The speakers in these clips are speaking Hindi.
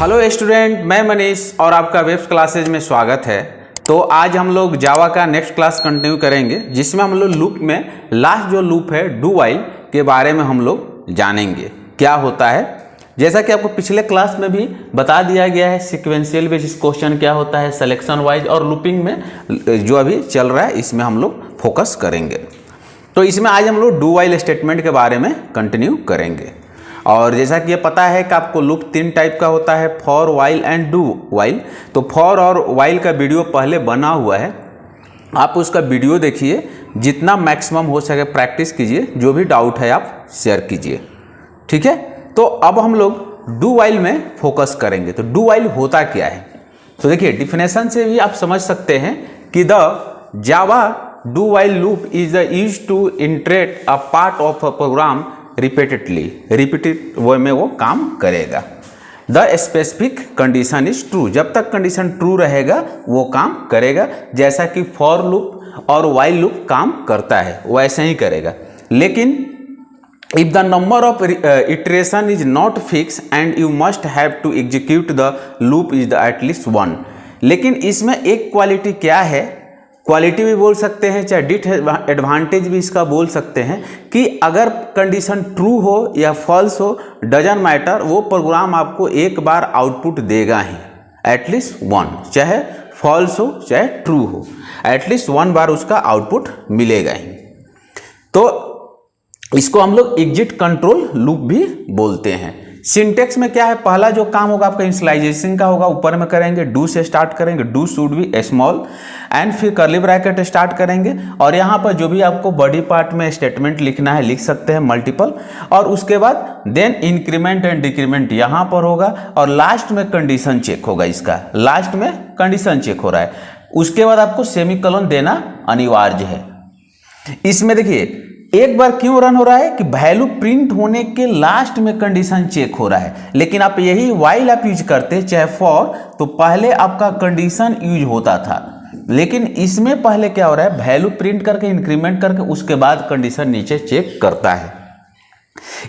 हेलो स्टूडेंट, मैं मनीष और आपका वेब क्लासेज में स्वागत है। तो आज हम लोग जावा का नेक्स्ट क्लास कंटिन्यू करेंगे, जिसमें हम लोग लूप में लास्ट जो लूप है डू वाइल के बारे में हम लोग जानेंगे क्या होता है। जैसा कि आपको पिछले क्लास में भी बता दिया गया है, सीक्वेंशियल बेसिस क्वेश्चन क्या होता है, सिलेक्शन वाइज और लूपिंग में जो अभी चल रहा है इसमें हम लोग फोकस करेंगे। तो इसमें आज हम लोग डू वाइल स्टेटमेंट के बारे में कंटिन्यू करेंगे। और जैसा कि ये पता है कि आपको लूप 3 टाइप का होता है, for, while and do while. तो फॉर और वाइल का वीडियो पहले बना हुआ है, आप उसका वीडियो देखिए, जितना मैक्सिमम हो सके प्रैक्टिस कीजिए, जो भी डाउट है आप शेयर कीजिए, ठीक है। तो अब हम लोग डू वाइल में फोकस करेंगे। तो डू वाइल होता क्या है, तो देखिए डिफिनेशन से भी आप समझ सकते हैं कि the Java do while loop is the use to iterate a part of a program repeated way में वो काम करेगा। The specific condition is true, जब तक कंडीशन ट्रू रहेगा वो काम करेगा। जैसा कि फॉर लूप और वाइल लूप काम करता है वैसे ही करेगा। लेकिन if the number of iteration is not fix and you must have to execute the loop is the at least 1। लेकिन इसमें एक क्वालिटी क्या है, क्वालिटी भी बोल सकते हैं, चाहे डिसएडवांटेज भी इसका बोल सकते हैं, कि अगर कंडीशन ट्रू हो या फॉल्स हो डजंट मैटर, वो प्रोग्राम आपको एक बार आउटपुट देगा ही, एटलीस्ट 1, चाहे फॉल्स हो चाहे ट्रू हो, एटलीस्ट 1 बार उसका आउटपुट मिलेगा ही। तो इसको हम लोग एग्जिट कंट्रोल लूप भी बोलते हैं। सिंटेक्स में क्या है, पहला जो काम होगा आपका इनिशियलाइजेशन का होगा, ऊपर में करेंगे, डू से स्टार्ट करेंगे, do should be small and फिर कर्ली ब्रैकेट स्टार्ट करेंगे। और यहाँ पर जो भी आपको बॉडी पार्ट में स्टेटमेंट लिखना है लिख सकते हैं मल्टीपल, और उसके बाद देन इंक्रीमेंट एंड डिक्रीमेंट यहाँ पर होगा, और लास्ट में कंडीशन चेक होगा। इसका लास्ट में कंडीशन चेक हो रहा है, उसके बाद आपको सेमीकोलन देना अनिवार्य है। इसमें देखिए एक बार क्यों रन हो रहा है कि वैल्यू प्रिंट होने के लास्ट में कंडीशन चेक हो रहा है। लेकिन आप यही वाइल आप यूज करते चाहे फॉर, तो पहले आपका कंडीशन यूज होता था, लेकिन इसमें पहले क्या हो रहा है, वैल्यू प्रिंट करके इंक्रीमेंट करके उसके बाद कंडीशन नीचे चेक करता है।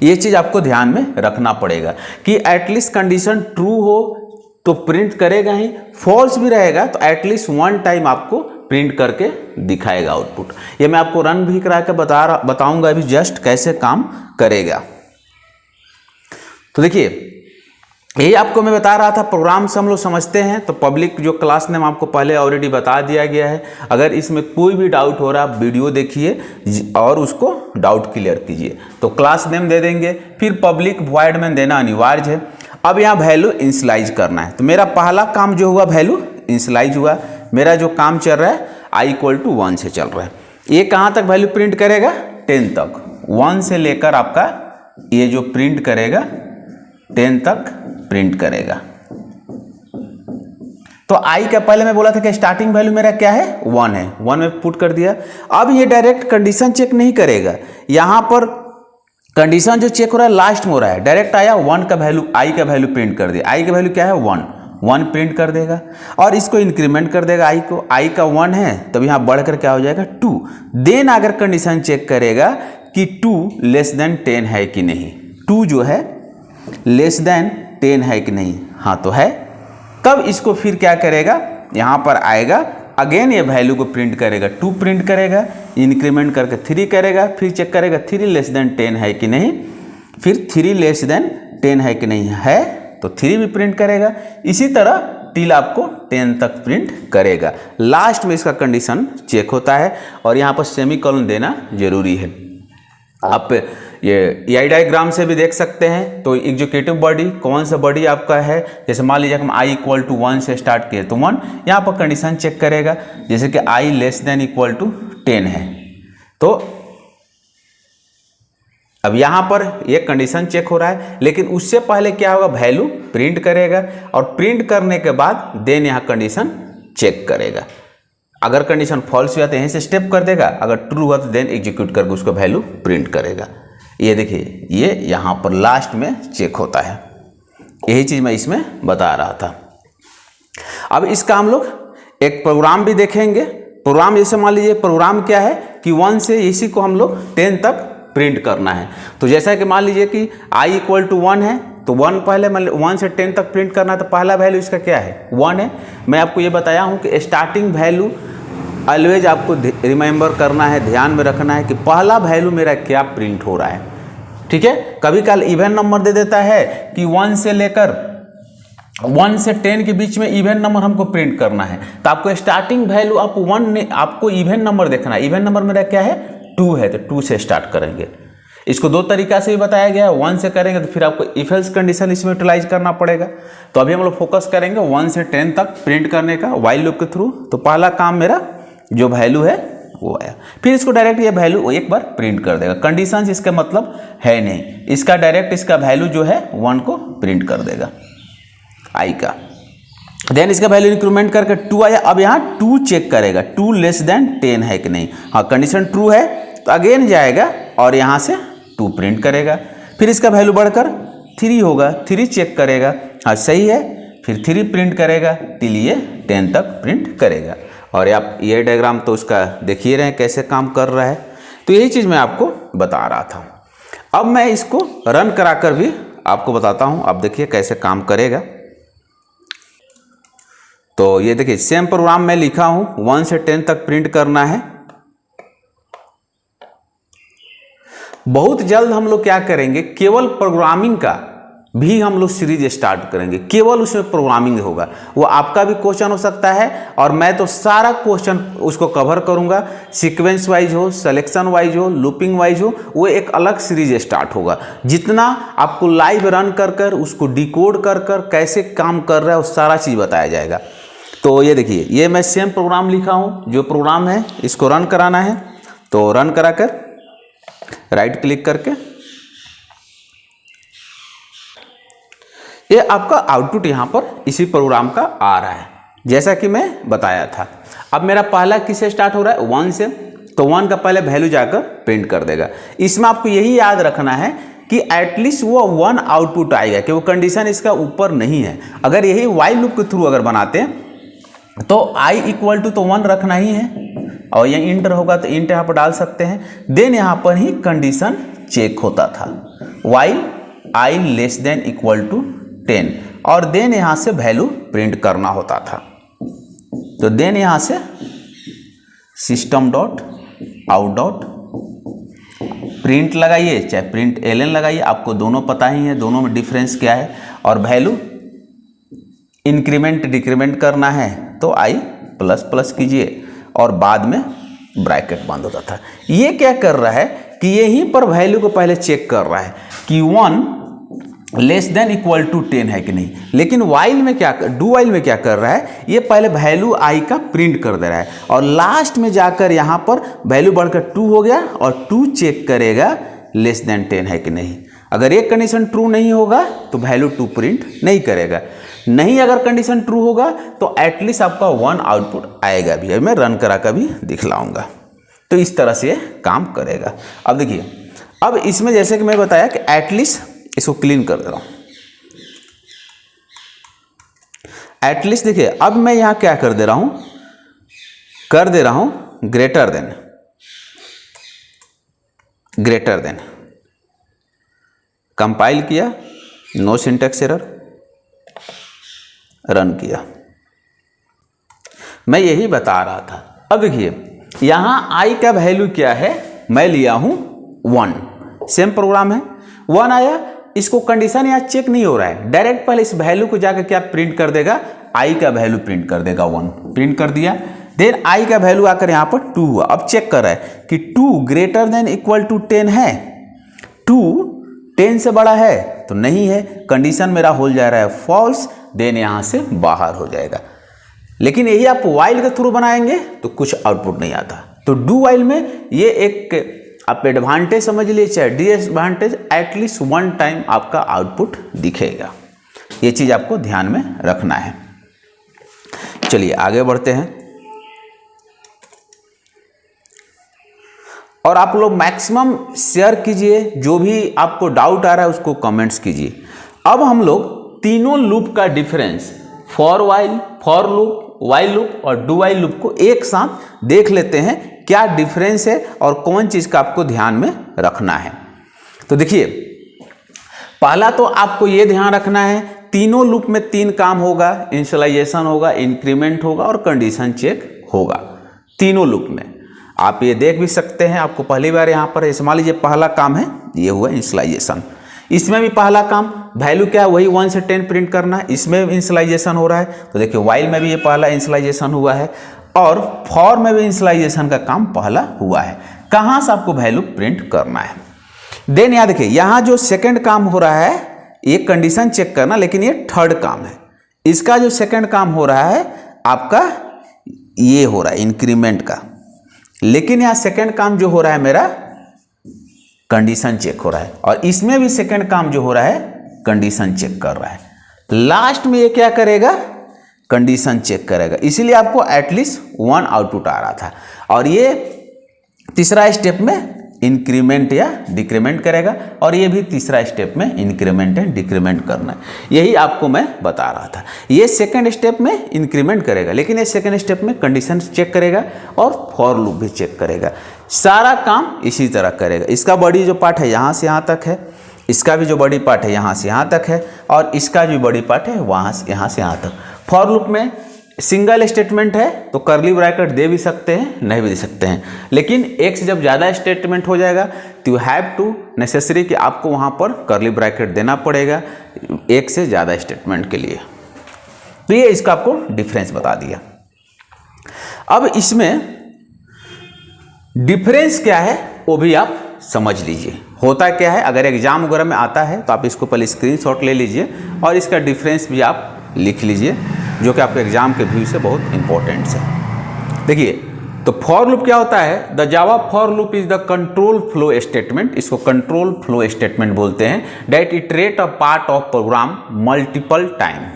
ये चीज आपको ध्यान में रखना पड़ेगा कि एटलीस्ट कंडीशन ट्रू हो तो प्रिंट करेगा ही, फॉल्स भी रहेगा तो एटलीस्ट 1 टाइम आपको प्रिंट करके दिखाएगा आउटपुट। ये मैं आपको रन भी करा के बताऊंगा अभी जस्ट कैसे काम करेगा। तो देखिए यही आपको मैं बता रहा था, प्रोग्राम से हम लोग समझते हैं। तो पब्लिक जो क्लास नेम आपको पहले ऑलरेडी बता दिया गया है। अगर इसमें कोई भी डाउट हो रहा है आप वीडियो देखिए और उसको डाउट क्लियर कीजिए। तो क्लास नेम दे देंगे, फिर पब्लिक वॉइड में देना अनिवार्य है। अब यहाँ वैल्यू इनिशियलाइज करना है। तो मेरा पहला काम जो हुआ वैल्यू इनिशियलाइज हुआ। मेरा जो काम चल रहा है i = 1 से चल रहा है। ये कहाँ तक वैल्यू प्रिंट करेगा, 10 तक। 1 से लेकर आपका ये जो प्रिंट करेगा 10 तक प्रिंट करेगा। तो i का पहले मैं बोला था कि स्टार्टिंग वैल्यू मेरा क्या है, 1 है, 1 में पुट कर दिया। अब ये डायरेक्ट कंडीशन चेक नहीं करेगा, यहाँ पर कंडीशन जो चेक हो रहा है लास्ट में हो रहा है, डायरेक्ट आया 1 का वैल्यू, i का वैल्यू प्रिंट कर दिया। i का वैल्यू क्या है, 1 प्रिंट कर देगा, और इसको इंक्रीमेंट कर देगा i को। i का 1 है तब यहाँ बढ़कर क्या हो जाएगा 2। देन अगर कंडीशन चेक करेगा कि 2 < 10 है कि नहीं, 2 जो है < 10 है कि नहीं, हाँ तो है। कब इसको फिर क्या करेगा, यहाँ पर आएगा अगेन ये वैल्यू को प्रिंट करेगा, 2 प्रिंट करेगा, इंक्रीमेंट करके 3 करेगा, फिर चेक करेगा 3 < 10 है कि नहीं, फिर 3 < 10 है कि नहीं है तो 3 भी प्रिंट करेगा। इसी तरह टिल आपको 10 तक प्रिंट करेगा। लास्ट में इसका कंडीशन चेक होता है, और यहाँ पर सेमीकोलन देना जरूरी है। आप ये डायग्राम से भी देख सकते हैं। तो एग्जीक्यूटिव बॉडी कौन सा बॉडी आपका है, जैसे मान लीजिए हम i = 1 से स्टार्ट किए तो 1, यहाँ पर कंडीशन चेक करेगा, जैसे कि i < 10 है। तो अब यहाँ पर ये कंडीशन चेक हो रहा है, लेकिन उससे पहले क्या होगा, वैल्यू प्रिंट करेगा, और प्रिंट करने के बाद देन यहाँ कंडीशन चेक करेगा। अगर कंडीशन फॉल्स हुआ तो यहीं से स्टेप कर देगा, अगर ट्रू हुआ तो देन एग्जीक्यूट करके उसको वैल्यू प्रिंट करेगा। ये देखिए ये यहाँ पर लास्ट में चेक होता है। यही चीज़ मैं इसमें बता रहा था। अब इसका हम लोग एक प्रोग्राम भी देखेंगे। प्रोग्राम जैसे मान लीजिए प्रोग्राम क्या है कि 1 से इसी को हम लोग 10 तक प्रिंट करना है। तो जैसा कि मान लीजिए कि i = 1 है, तो 1 पहले मतलब 1 से 10 तक प्रिंट करना है, तो पहला वैल्यू इसका क्या है 1 है। मैं आपको ये बताया हूँ कि स्टार्टिंग वैल्यू ऑलवेज आपको रिमेंबर करना है, ध्यान में रखना है कि पहला वैल्यू मेरा क्या प्रिंट हो रहा है, ठीक है। कभी कल इवन नंबर दे देता है कि 1 से लेकर 1 से 10 के बीच में इवन नंबर हमको प्रिंट करना है, तो आपको स्टार्टिंग वैल्यू आप 1 ने आपको इवन नंबर देखना है। इवन नंबर मेरा क्या है 2 है, तो 2 से स्टार्ट करेंगे। इसको दो तरीका से भी बताया गया है, 1 से करेंगे तो फिर आपको इफ एल्स कंडीशन इसमें यूटिलाइज करना पड़ेगा। तो अभी हम लोग फोकस करेंगे 1 से 10 तक प्रिंट करने का व्हाइल लूप के थ्रू। तो पहला काम मेरा जो वैल्यू है वो आया, फिर इसको डायरेक्ट ये वैल्यू एक बार प्रिंट कर देगा। कंडीशंस इसका मतलब है नहीं, इसका डायरेक्ट इसका वैल्यू जो है 1 को प्रिंट कर देगा आई का। देन इसका वैल्यू इंक्रीमेंट करके 2 आया। अब यहाँ 2 चेक करेगा 2 लेस देन 10 है कि नहीं। हाँ, कंडीशन ट्रू है तो अगेन जाएगा और यहाँ से 2 प्रिंट करेगा। फिर इसका वैल्यू बढ़कर 3 होगा, 3 चेक करेगा, हाँ सही है, फिर 3 प्रिंट करेगा टिल ये 10 तक प्रिंट करेगा। और आप ये डायग्राम तो उसका देखिए रहे हैं कैसे काम कर रहा है। तो यही चीज़ मैं आपको बता रहा था। अब मैं इसको रन कराकर भी आपको बताता हूँ, आप देखिए कैसे काम करेगा। तो ये देखिए सेम प्रोग्राम मैं लिखा हूँ, 1 से 10 तक प्रिंट करना है। बहुत जल्द हम लोग क्या करेंगे, केवल प्रोग्रामिंग का भी हम लोग सीरीज स्टार्ट करेंगे, केवल उसमें प्रोग्रामिंग होगा। वो आपका भी क्वेश्चन हो सकता है और मैं तो सारा क्वेश्चन उसको कवर करूंगा, सीक्वेंस वाइज हो, सिलेक्शन वाइज हो, लूपिंग वाइज हो, वो एक अलग सीरीज स्टार्ट होगा। जितना आपको लाइव रन कर कर उसको डिकोड कर कर कैसे काम कर रहा है वो सारा चीज़ बताया जाएगा। तो ये देखिए ये मैं सेम प्रोग्राम लिखा हूँ, जो प्रोग्राम है इसको रन कराना है। तो रन करा कर राइट क्लिक करके ये आपका आउटपुट यहाँ पर इसी प्रोग्राम का आ रहा है, जैसा कि मैं बताया था। अब मेरा पहला किससे स्टार्ट हो रहा है 1 से, तो 1 का पहले वैल्यू जाकर प्रिंट कर देगा। इसमें आपको यही याद रखना है कि एटलीस्ट वो 1 आउटपुट आएगा, कि वो कंडीशन इसका ऊपर नहीं है। अगर यही व्हाइल लूप के थ्रू अगर बनाते हैं तो i इक्वल टू तो 1 रखना ही है, और ये इंटर होगा तो इंट यहाँ पर डाल सकते हैं। देन यहाँ पर ही कंडीशन चेक होता था, while i less than equal to 10, और देन यहाँ से वैल्यू प्रिंट करना होता था। तो देन यहाँ से system dot out dot print लगाइए, चाहे प्रिंट ln लगाइए, आपको दोनों पता ही है दोनों में डिफरेंस क्या है। और वैल्यू इंक्रीमेंट डिक्रीमेंट करना है तो i प्लस प्लस कीजिए और बाद में ब्रैकेट बंद होता था। ये क्या कर रहा है कि यहीं पर वैल्यू को पहले चेक कर रहा है कि 1 लेस देन इक्वल टू 10 है कि नहीं। लेकिन वाइल में क्या डू वाइल में क्या कर रहा है, ये पहले वैल्यू i का प्रिंट कर दे रहा है और लास्ट में जाकर यहाँ पर वैल्यू बढ़कर 2 हो गया और 2 चेक करेगा लेस देन 10 है कि नहीं। अगर एक कंडीशन ट्रू नहीं होगा तो वैल्यू 2 प्रिंट नहीं करेगा, नहीं अगर कंडीशन ट्रू होगा तो एटलीस्ट आपका 1 आउटपुट आएगा भी। मैं रन करा कर भी दिखलाऊंगा। तो इस तरह से काम करेगा। अब देखिए, अब इसमें जैसे कि मैं बताया कि एटलीस्ट इसको क्लीन कर दे रहा हूं। एटलीस्ट देखिए अब मैं यहां क्या कर दे रहा हूं ग्रेटर देन कंपाइल किया, नो सिंटैक्स एरर, रन किया। मैं यही बता रहा था। अब देखिए यहां i का वैल्यू क्या है, मैं लिया हूं 1, सेम प्रोग्राम है 1 आया। इसको कंडीशन यहां चेक नहीं हो रहा है, डायरेक्ट पहले इस वैल्यू को जाकर क्या प्रिंट कर देगा, i का वैल्यू प्रिंट कर देगा, 1 प्रिंट कर दिया। देन i का वैल्यू आकर यहां पर 2 हुआ। अब चेक कर रहा है कि 2 ग्रेटर देन इक्वल टू 10 है, 2 10 से बड़ा है तो नहीं है, कंडीशन मेरा हो जा रहा है फॉल्स। देन यहां से बाहर हो जाएगा। लेकिन यही आप वाइल के थ्रू बनाएंगे तो कुछ आउटपुट नहीं आता। तो डू वाइल में ये एक आप एडवांटेज समझ लीजिए, चाहे डिसएडवांटेज, एटलीस्ट 1 टाइम आपका आउटपुट दिखेगा। ये चीज आपको ध्यान में रखना है। चलिए आगे बढ़ते हैं। और आप लोग मैक्सिमम शेयर कीजिए, जो भी आपको डाउट आ रहा है उसको कमेंट्स कीजिए। अब हम लोग तीनों लूप का difference, for while, for loop, while loop और डू वाइल लूप को एक साथ देख लेते हैं, क्या डिफरेंस है और कौन चीज का आपको ध्यान में रखना है। तो देखिए पहला तो आपको ये ध्यान रखना है, तीनों लूप में 3 काम होगा, इनिशियलाइजेशन होगा, इंक्रीमेंट होगा और कंडीशन चेक होगा तीनों लूप में। आप ये देख भी सकते हैं, आपको पहली बार यहाँ पर मान लीजिए पहला काम है ये हुआ इनिशियलाइजेशन। इसमें भी पहला काम वैल्यू क्या है, वही 1 से 10 प्रिंट करना है, इसमें इनिशियलाइजेशन हो रहा है। तो देखिए व्हाइल में भी ये पहला इनिशियलाइजेशन हुआ है और फॉर में भी इनिशियलाइजेशन का काम पहला हुआ है। कहाँ से आपको वैल्यू प्रिंट करना है। देन यहाँ देखिए यहाँ जो सेकंड काम हो रहा है ये कंडीशन चेक करना, लेकिन ये थर्ड काम है। इसका जो सेकंड काम हो रहा है आपका ये हो रहा है इंक्रीमेंट का, लेकिन यहाँ सेकंड काम जो हो रहा है मेरा कंडीशन चेक हो रहा है, और इसमें भी सेकंड काम जो हो रहा है कंडीशन चेक कर रहा है। लास्ट में ये क्या करेगा, कंडीशन चेक करेगा, इसीलिए आपको एटलीस्ट 1 आउटपुट आ रहा था। और ये तीसरा स्टेप में इंक्रीमेंट या डिक्रीमेंट करेगा, और ये भी तीसरा स्टेप में इंक्रीमेंट एंड डिक्रीमेंट करना है। यही आपको मैं बता रहा था। ये सेकंड स्टेप में इंक्रीमेंट करेगा, लेकिन ये सेकंड स्टेप में कंडीशन चेक करेगा और फॉर लूप भी चेक करेगा। सारा काम इसी तरह करेगा। इसका बॉडी जो पार्ट है यहाँ से यहाँ तक है, इसका भी जो बॉडी पार्ट है यहाँ से यहाँ तक है, और इसका जो बॉडी पार्ट है वहाँ से यहाँ तक। फॉर लूप में सिंगल स्टेटमेंट है तो कर्ली ब्रैकेट दे भी सकते हैं, नहीं भी दे सकते हैं, लेकिन एक से जब ज़्यादा स्टेटमेंट हो जाएगा तो यू हैव टू नेसेसरी कि आपको वहाँ पर कर्ली ब्रैकेट देना पड़ेगा एक से ज़्यादा स्टेटमेंट के लिए। तो ये इसका आपको डिफरेंस बता दिया। अब इसमें डिफरेंस क्या है वो भी आप समझ लीजिए। होता क्या है, अगर एग्जाम वगैरह में आता है तो आप इसको पहले स्क्रीनशॉट ले लीजिए और इसका डिफरेंस भी आप लिख लीजिए, जो कि आपके एग्जाम के व्यू से बहुत इंपॉर्टेंट है। देखिए तो फॉर लूप क्या होता है, the Java for loop is the control flow statement, इसको कंट्रोल फ्लो स्टेटमेंट बोलते हैं, that iterate a part of program multiple time.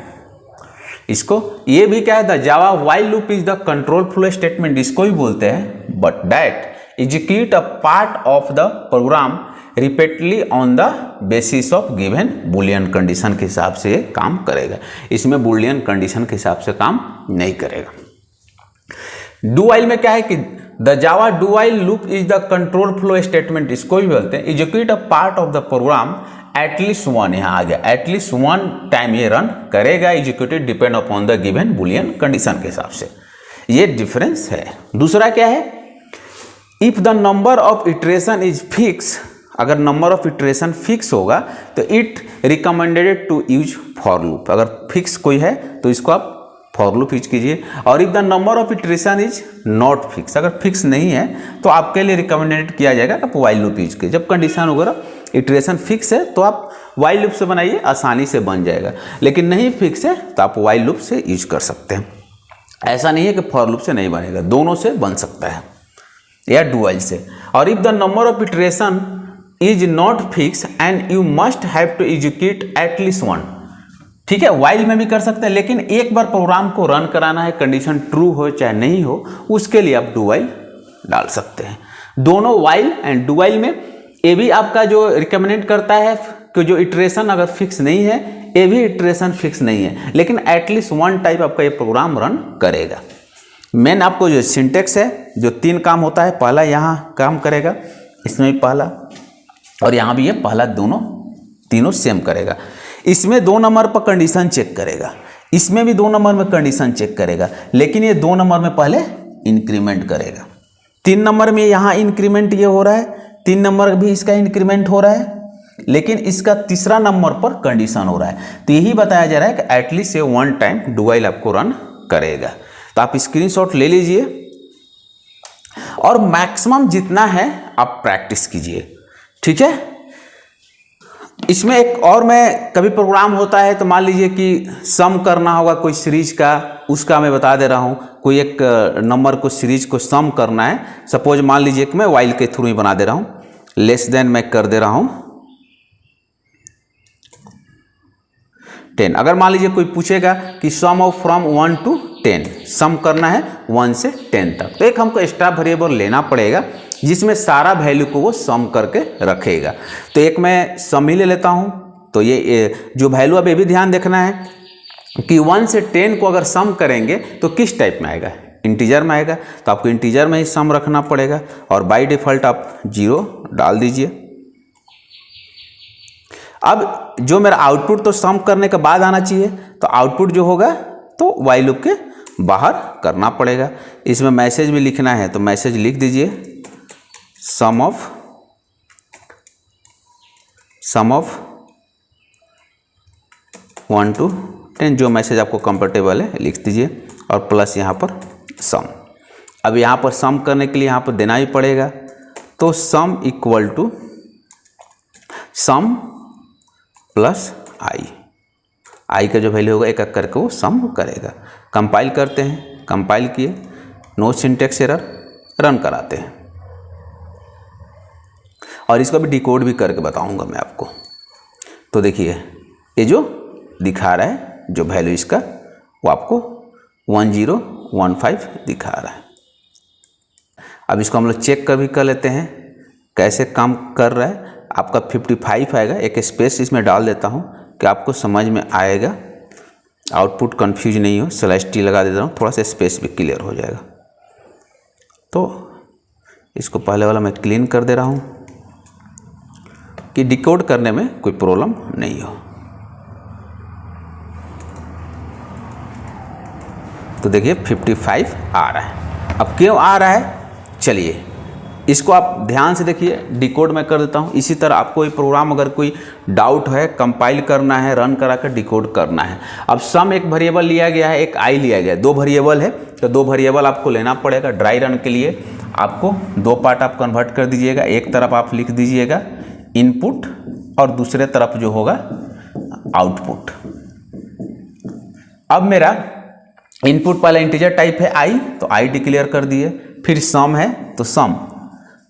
इसको ये भी क्या है, the Java while loop is the control flow statement, इसको भी बोलते हैं, but that execute a part of the program repeatedly on the basis of given Boolean condition के हिसाब से ये काम करेगा। इसमें बुलियन कंडीशन के हिसाब से काम नहीं करेगा। डू व्हाइल में क्या है कि the Java do while loop is the control flow statement, इसको भी बोलते हैं, execute a part of the program at least 1, यहाँ आ गया एटलीस्ट 1 टाइम ये रन करेगा, executed depend upon the given Boolean condition के हिसाब से। ये डिफरेंस है। दूसरा क्या है, if the number of iteration is fix, अगर नंबर ऑफ इटरेशन फिक्स होगा तो it recommended to use for loop. अगर फिक्स कोई है तो इसको आप फॉर लूप यूज कीजिए। और if the number of iteration is not fix, अगर फिक्स नहीं है तो आपके लिए रिकमेंडेड किया जाएगा आप व्हाइल लूप यूज कीजिए। जब कंडीशन वगैरह इटरेशन फिक्स है तो आप व्हाइल लूप से बनाइए, आसानी से बन जाएगा, लेकिन नहीं फिक्स है तो आप व्हाइल लूप से यूज कर सकते हैं। ऐसा नहीं है कि फॉर लूप से नहीं बनेगा, दोनों से बन सकता है या डू व्हाइल से। और if the number of iteration is not fix and you must have to execute at least 1, ठीक है, व्हाइल में भी कर सकते हैं, लेकिन एक बार प्रोग्राम को रन कराना है, कंडीशन ट्रू हो चाहे नहीं हो, उसके लिए आप डू व्हाइल डाल सकते हैं। दोनों व्हाइल एंड डू व्हाइल में ये भी आपका जो रिकमेंड करता है कि जो इटरेशन अगर फिक्स नहीं है, ये भी इटरेशन फिक्स नहीं है, लेकिन एटलीस्ट 1 टाइप आपका ये प्रोग्राम रन करेगा। मेन आपको जो सिंटेक्स है, जो 3 काम होता है, पहला यहाँ काम करेगा, इसमें भी पहला, और यहाँ भी ये पहला, दोनों तीनों सेम करेगा। इसमें 2 नंबर पर कंडीशन चेक करेगा, इसमें भी 2 नंबर में कंडीशन चेक करेगा, लेकिन ये 2 नंबर में पहले इंक्रीमेंट करेगा। 3 नंबर में यहाँ इंक्रीमेंट ये हो रहा है, 3 नंबर भी इसका इंक्रीमेंट हो रहा है, लेकिन इसका तीसरा नंबर पर कंडीशन हो रहा है। तो यही बताया जा रहा है कि एटलीस्ट ये 1 टाइम डू व्हाइल आपको रन करेगा। तो आप स्क्रीनशॉट ले लीजिए और मैक्सिमम जितना है आप प्रैक्टिस कीजिए, ठीक है। इसमें एक और, मैं कभी प्रोग्राम होता है तो मान लीजिए कि सम करना होगा कोई सीरीज का, उसका मैं बता दे रहा हूँ, कोई एक नंबर को सीरीज को सम करना है, सपोज मान लीजिए कि मैं व्हाइल के थ्रू ही बना दे रहा हूँ, लेस देन मैं कर दे रहा हूँ 10। अगर मान लीजिए कोई पूछेगा कि सम ऑफ फ्रॉम 1 to 10, सम करना है 1 से 10 तक, तो एक हमको एक्स्ट्रा वेरिएबल लेना पड़ेगा जिसमें सारा वैल्यू को वो सम करके रखेगा। तो एक मैं सम ही ले लेता हूँ। तो ये जो वैल्यू, अब ये भी ध्यान देखना है कि 1 से 10 को अगर सम करेंगे तो किस टाइप में आएगा, इंटीजर में आएगा, तो आपको इंटीजर में ही सम रखना पड़ेगा, और बाय डिफ़ॉल्ट आप 0 डाल दीजिए। अब जो मेरा आउटपुट तो सम करने के बाद आना चाहिए, तो आउटपुट जो होगा तो वाइल लूप के बाहर करना पड़ेगा। इसमें मैसेज भी लिखना है तो मैसेज लिख दीजिए, सम ऑफ 1 to 10, जो मैसेज आपको कंफर्टेबल है लिख दीजिए, और प्लस यहाँ पर सम। अब यहाँ पर सम करने के लिए यहाँ पर देना ही पड़ेगा, तो sum equal to sum plus I का जो वैल्यू होगा एक एक करके वो सम करेगा। कंपाइल करते हैं, कंपाइल किए, नो सिंटेक्स एरर, रन कराते हैं, और इसको भी डिकोड भी करके बताऊंगा मैं आपको। तो देखिए ये जो दिखा रहा है जो वैल्यू इसका, वो आपको 1015 दिखा रहा है। अब इसको हम लोग चेक कर भी कर लेते हैं कैसे काम कर रहा है। आपका 55 आएगा, एक स्पेस इसमें डाल देता हूँ कि आपको समझ में आएगा, आउटपुट कंफ्यूज नहीं हो। /t लगा देता हूँ, थोड़ा सा स्पेस भी क्लियर हो जाएगा। तो इसको पहले वाला मैं क्लीन कर दे रहा हूँ कि डिकोड करने में कोई प्रॉब्लम नहीं हो। तो देखिए 55 आ रहा है। अब क्यों आ रहा है, चलिए इसको आप ध्यान से देखिए, डिकोड मैं कर देता हूँ। इसी तरह आपको ये प्रोग्राम अगर कोई डाउट है, कंपाइल करना है, रन करा कर डिकोड करना है। अब सम एक वेरिएबल लिया गया है, एक आई लिया गया है, 2 वेरिएबल है, तो 2 वेरिएबल आपको लेना पड़ेगा। ड्राई रन के लिए आपको 2 पार्ट आप कन्वर्ट कर दीजिएगा। एक तरफ आप लिख दीजिएगा इनपुट और दूसरे तरफ जो होगा आउटपुट। अब मेरा इनपुट पहले इंटीजर टाइप है आई, तो आई डिक्लेयर कर दिए। फिर सम है तो सम,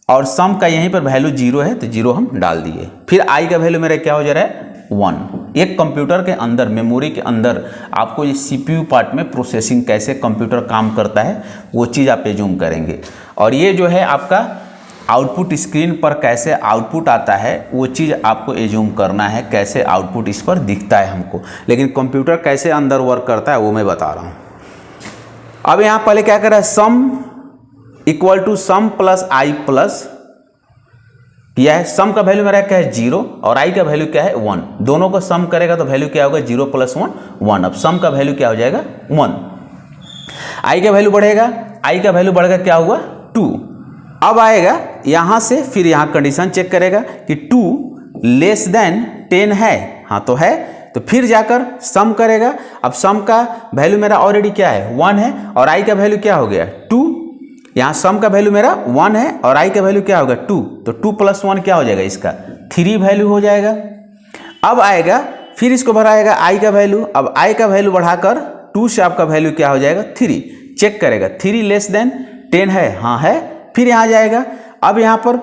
और सम का यहीं पर वैल्यू 0 है तो 0 हम डाल दिए। फिर आई का वैल्यू मेरा क्या हो जा रहा है 1। एक कंप्यूटर के अंदर, मेमोरी के अंदर आपको ये सीपीयू पार्ट में प्रोसेसिंग कैसे कंप्यूटर काम करता है वो चीज़ आप एज्यूम करेंगे। और ये जो है आपका आउटपुट स्क्रीन पर कैसे आउटपुट आता है वो चीज़ आपको एज्यूम करना है, कैसे आउटपुट इस पर दिखता है हमको। लेकिन कंप्यूटर कैसे अंदर वर्क करता है वो मैं बता रहा हूँ। अब यहाँ पहले क्या कर रहा है, sum equal to sum plus i plus किया है। सम का वैल्यू मेरा क्या है 0 और आई का वैल्यू क्या है 1। दोनों को सम करेगा तो वैल्यू क्या होगा 0 + 1 1। अब सम का वैल्यू क्या हो जाएगा 1। आई का वैल्यू बढ़ेगा, आई का वैल्यू बढ़ेगा क्या हुआ 2। अब आएगा यहाँ से, फिर यहाँ कंडीशन चेक करेगा कि 2 लेस देन 10 है, हाँ तो है, तो फिर जाकर सम करेगा। अब सम का वैल्यू मेरा ऑलरेडी क्या है 1 है, और आई का वैल्यू क्या हो गया 2। यहाँ सम का वैल्यू मेरा 1 है और आई का वैल्यू क्या होगा 2, तो 2 + 1 क्या हो जाएगा इसका 3 वैल्यू हो जाएगा। अब आएगा फिर इसको बढ़ाएगा आई का वैल्यू। अब आई का वैल्यू बढ़ाकर 2 से आपका वैल्यू क्या हो जाएगा 3। चेक करेगा 3 लेस देन 10 है, हाँ है, फिर यहाँ जाएगा। अब यहाँ पर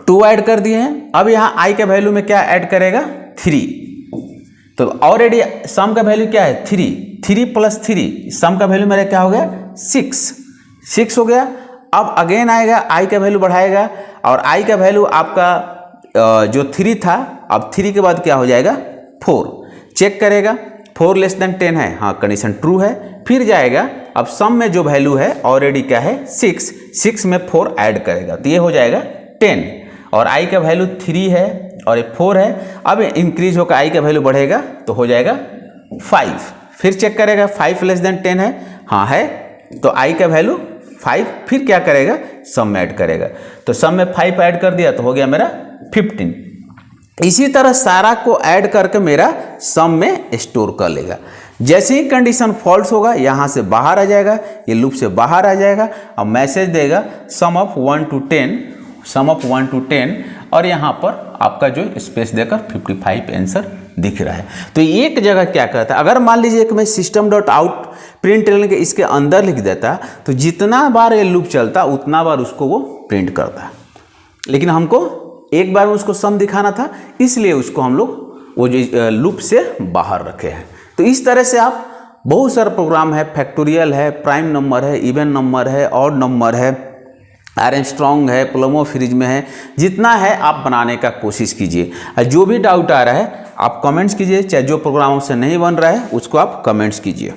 2 ऐड कर दिए हैं। अब यहाँ आई के वैल्यू में क्या ऐड करेगा 3, तो ऑलरेडी सम का वैल्यू क्या है 3 + 3, सम का वैल्यू मेरा क्या हो गया 6 हो गया। अब अगेन आएगा आई का वैल्यू बढ़ाएगा, और आई का वैल्यू आपका जो 3 था, अब 3 के बाद क्या हो जाएगा 4। चेक करेगा 4 लेस देन 10 है, हाँ कंडीशन ट्रू है। फिर जाएगा, अब सम में जो वैल्यू है ऑलरेडी क्या है 6 में 4 ऐड करेगा तो ये हो जाएगा 10, और आई का वैल्यू 3 है और ये 4 है। अब इंक्रीज होकर आई का वैल्यू बढ़ेगा तो हो जाएगा 5। फिर चेक करेगा 5 लेस देन 10 है, हाँ है, तो आई का वैल्यू 5। फिर क्या करेगा सम में ऐड करेगा, तो सम में 5 ऐड कर दिया तो हो गया मेरा 15। इसी तरह सारा को ऐड करके मेरा सम में स्टोर कर लेगा। जैसे ही कंडीशन फॉल्स होगा यहाँ से बाहर आ जाएगा, ये लूप से बाहर आ जाएगा और मैसेज देगा सम ऑफ 1 to 10, और यहाँ पर आपका जो स्पेस देकर 55 आंसर दिख रहा है। तो एक जगह क्या करता है, अगर मान लीजिए कि मैं system.out प्रिंट के इसके अंदर लिख देता तो जितना बार ये लूप चलता उतना बार उसको वो प्रिंट करता, लेकिन हमको एक बार में उसको सम दिखाना था, इसलिए उसको हम लोग वो जो लूप से बाहर रखे हैं। तो इस तरह से आप बहुत सारे प्रोग्राम है, फैक्टोरियल है, प्राइम नंबर है, इवन नंबर है, ऑड नंबर है, आर्मस्ट्रॉन्ग है, प्लमो फ्रिज में है, जितना है आप बनाने का कोशिश कीजिए। जो भी डाउट आ रहा है आप कमेंट्स कीजिए, चाहे जो प्रोग्राम से नहीं बन रहा है उसको आप कमेंट्स कीजिए।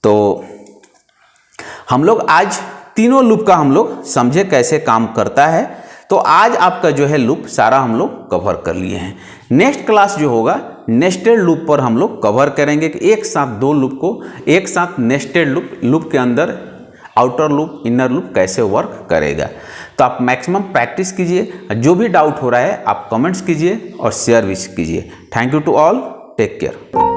तो हम लोग आज तीनों लूप का हम लोग समझे कैसे काम करता है। तो आज आपका जो है लूप सारा हम लोग कवर कर लिए हैं। नेक्स्ट क्लास जो होगा नेस्टेड लूप पर हम लोग कवर करेंगे कि एक साथ दो लूप को एक साथ नेस्टेड लूप के अंदर आउटर लूप इनर लूप कैसे वर्क करेगा। तो आप मैक्सिमम प्रैक्टिस कीजिए, जो भी डाउट हो रहा है आप कमेंट्स कीजिए और शेयर भी कीजिए। Thank you to all, take care.